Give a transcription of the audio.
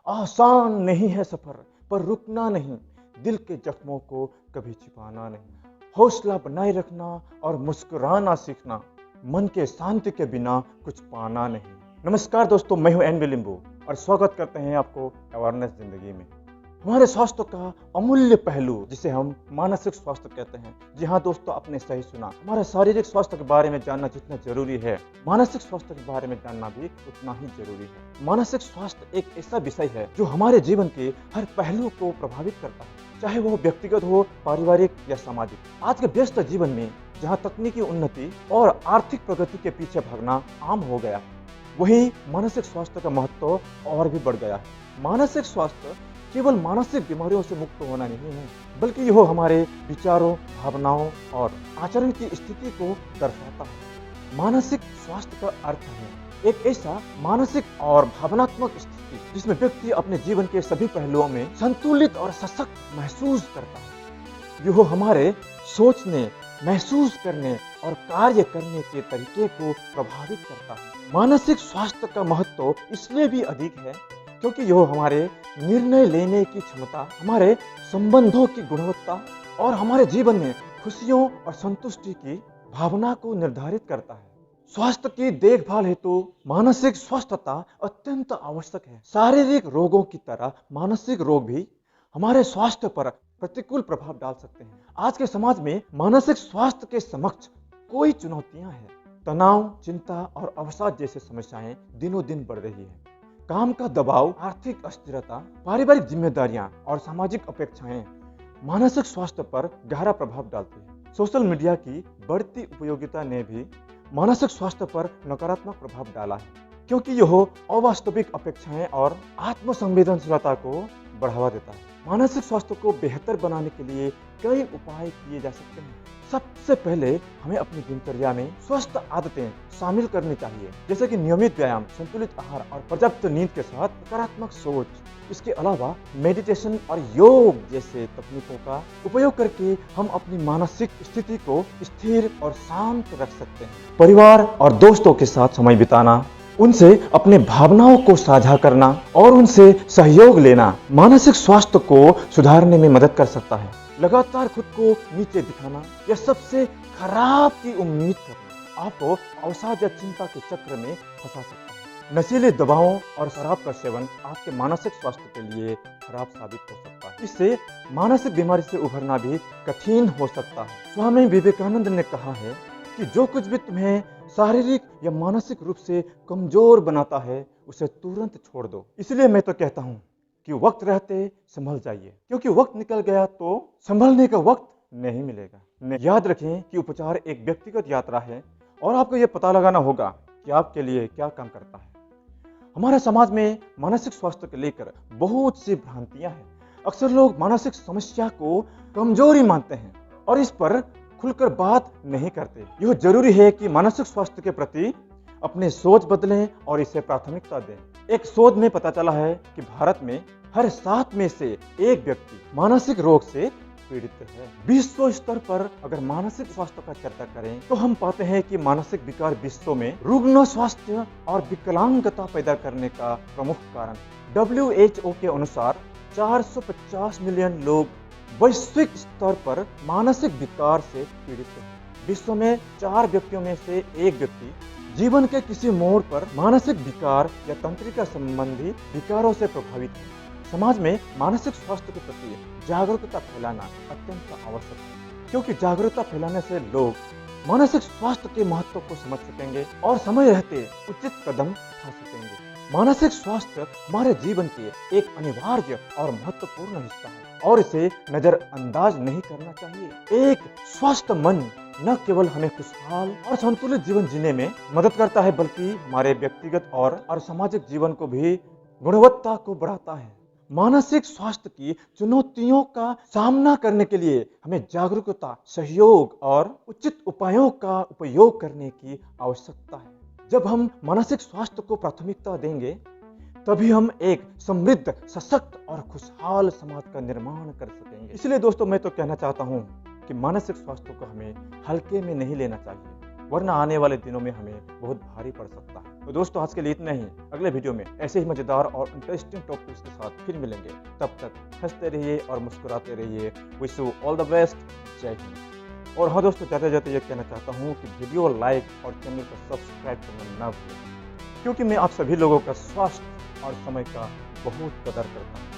आसान नहीं है सफर, पर रुकना नहीं, दिल के जख्मों को कभी छिपाना नहीं, हौसला बनाए रखना और मुस्कुराना सीखना, मन के शांति के बिना कुछ पाना नहीं। नमस्कार दोस्तों, मैं हूं एन लिंबू और स्वागत करते हैं आपको अवेयरनेस जिंदगी में। हमारे स्वास्थ्य का अमूल्य पहलू जिसे हम मानसिक स्वास्थ्य कहते हैं। जी हाँ दोस्तों, आपने सही सुना। हमारे शारीरिक स्वास्थ्य के बारे में जानना जितना जरूरी है, मानसिक स्वास्थ्य के बारे में जानना भी उतना ही जरूरी है। मानसिक स्वास्थ्य एक ऐसा विषय है जो हमारे जीवन के हर पहलू को प्रभावित करता है, चाहे वो व्यक्तिगत हो, पारिवारिक या सामाजिक। आज के व्यस्त जीवन में जहाँ तकनीकी उन्नति और आर्थिक प्रगति के पीछे भागना आम हो गया, वहीं मानसिक स्वास्थ्य का महत्व और भी बढ़ गया है। मानसिक स्वास्थ्य केवल मानसिक बीमारियों से मुक्त होना नहीं है, बल्कि यह हमारे विचारों, भावनाओं और आचरण की स्थिति को दर्शाता है। मानसिक स्वास्थ्य का अर्थ है एक ऐसा मानसिक और भावनात्मक स्थिति जिसमें व्यक्ति अपने जीवन के सभी पहलुओं में संतुलित और सशक्त महसूस करता है। यह हमारे सोचने, महसूस करने और कार्य करने के तरीके को प्रभावित करता है। मानसिक स्वास्थ्य का महत्व इसलिए भी अधिक है क्योंकि यह हमारे निर्णय लेने की क्षमता, हमारे संबंधों की गुणवत्ता और हमारे जीवन में खुशियों और संतुष्टि की भावना को निर्धारित करता है। स्वास्थ्य की देखभाल हेतु मानसिक स्वस्थता अत्यंत आवश्यक है। शारीरिक रोगों की तरह मानसिक रोग भी हमारे स्वास्थ्य पर प्रतिकूल प्रभाव डाल सकते हैं। आज के समाज में मानसिक स्वास्थ्य के समक्ष कोई चुनौतियां हैं। तनाव, चिंता और अवसाद जैसी समस्याएं दिनों दिन बढ़ रही है। काम का दबाव, आर्थिक अस्थिरता, पारिवारिक जिम्मेदारियां और सामाजिक अपेक्षाएं मानसिक स्वास्थ्य पर गहरा प्रभाव डालती हैं। सोशल मीडिया की बढ़ती उपयोगिता ने भी मानसिक स्वास्थ्य पर नकारात्मक प्रभाव डाला है, क्योंकि यह अवास्तविक अपेक्षाएं और आत्म संवेदनशीलता को बढ़ावा देता है। मानसिक स्वास्थ्य को बेहतर बनाने के लिए कई उपाय किए जा सकते हैं। सबसे पहले हमें अपनी दिनचर्या में स्वस्थ आदतें शामिल करनी चाहिए, जैसे कि नियमित व्यायाम, संतुलित आहार और पर्याप्त नींद के साथ सकारात्मक सोच। इसके अलावा मेडिटेशन और योग जैसे तकनीकों का उपयोग करके हम अपनी मानसिक स्थिति को स्थिर और शांत रख सकते हैं। परिवार और दोस्तों के साथ समय बिताना, उनसे अपने भावनाओं को साझा करना और उनसे सहयोग लेना मानसिक स्वास्थ्य को सुधारने में मदद कर सकता है। लगातार खुद को नीचे दिखाना या सबसे खराब की उम्मीद करना आपको अवसाद या चिंता के चक्र में फंसा सकता है। नशीली दवाओं और शराब का सेवन आपके मानसिक स्वास्थ्य के लिए खराब साबित हो सकता है। इससे मानसिक बीमारी से उभरना भी कठिन हो सकता है। स्वामी विवेकानंद ने कहा है कि जो कुछ भी तुम्हें शारीरिक या मानसिक रूप से कमजोर बनाता है, उसे तुरंत छोड़ दो। इसलिए मैं तो कहता हूँ कि वक्त रहते संभल जाइए, क्योंकि वक्त निकल गया तो संभलने का वक्त नहीं मिलेगा। याद रखें कि उपचार एक व्यक्तिगत यात्रा है और आपको यह पता लगाना होगा कि आपके लिए क्या काम करता है। हमारे समाज में मानसिक स्वास्थ्य को लेकर बहुत सी भ्रांतियां हैं। अक्सर लोग मानसिक समस्या को कमजोरी मानते हैं और इस पर खुलकर बात नहीं करते। यह जरूरी है कि मानसिक स्वास्थ्य के प्रति अपने सोच बदलें और इसे प्राथमिकता दें। एक शोध में पता चला है कि भारत में हर 7 में से 1 व्यक्ति मानसिक रोग से पीड़ित है। विश्व स्तर पर अगर मानसिक स्वास्थ्य का चर्चा करें तो हम पाते हैं कि मानसिक विकार विश्व में रुग्ण स्वास्थ्य और विकलांगता पैदा करने का प्रमुख कारण। WHO के अनुसार 450 मिलियन लोग वैश्विक स्तर पर मानसिक विकार से पीड़ित हैं। विश्व में 4 व्यक्तियों में से 1 व्यक्ति जीवन के किसी मोड़ पर मानसिक विकार या तंत्रिका संबंधी विकारों से प्रभावित है। समाज में मानसिक स्वास्थ्य के प्रति जागरूकता फैलाना अत्यंत आवश्यक है, क्योंकि जागरूकता फैलाने से लोग मानसिक स्वास्थ्य के महत्व को समझ सकेंगे और समय रहते उचित कदम उठा सकेंगे। मानसिक स्वास्थ्य हमारे जीवन के एक अनिवार्य और महत्वपूर्ण हिस्सा है और इसे नजरअंदाज नहीं करना चाहिए। एक स्वस्थ मन न केवल हमें खुशहाल और संतुलित जीवन जीने में मदद करता है, बल्कि हमारे व्यक्तिगत और सामाजिक जीवन को भी गुणवत्ता को बढ़ाता है। मानसिक स्वास्थ्य की चुनौतियों का सामना करने के लिए हमें जागरूकता, सहयोग और उचित उपायों का उपयोग करने की आवश्यकता है। जब हम मानसिक स्वास्थ्य को प्राथमिकता देंगे, तभी हम एक समृद्ध, सशक्त और खुशहाल समाज का निर्माण कर सकेंगे। इसलिए दोस्तों, मैं तो कहना चाहता हूँ कि मानसिक स्वास्थ्य को हमें हल्के में नहीं लेना चाहिए। वरना आने वाले दिनों में हमें बहुत भारी पड़ सकता है। तो दोस्तों आज के लिए इतना ही। अगले वीडियो में ऐसे ही मजेदार और इंटरेस्टिंग टॉपिक्स के साथ फिर मिलेंगे। तब तक हंसते रहिए और मुस्कुराते रहिए। Wish you all the best. जय हिंद। और हाँ दोस्तों, जाते जाते ये कहना चाहता हूँ कि वीडियो लाइक और चैनल को सब्सक्राइब करना ना भूलें, क्योंकि मैं आप सभी लोगों का स्वास्थ्य और समय का बहुत कदर करता हूँ।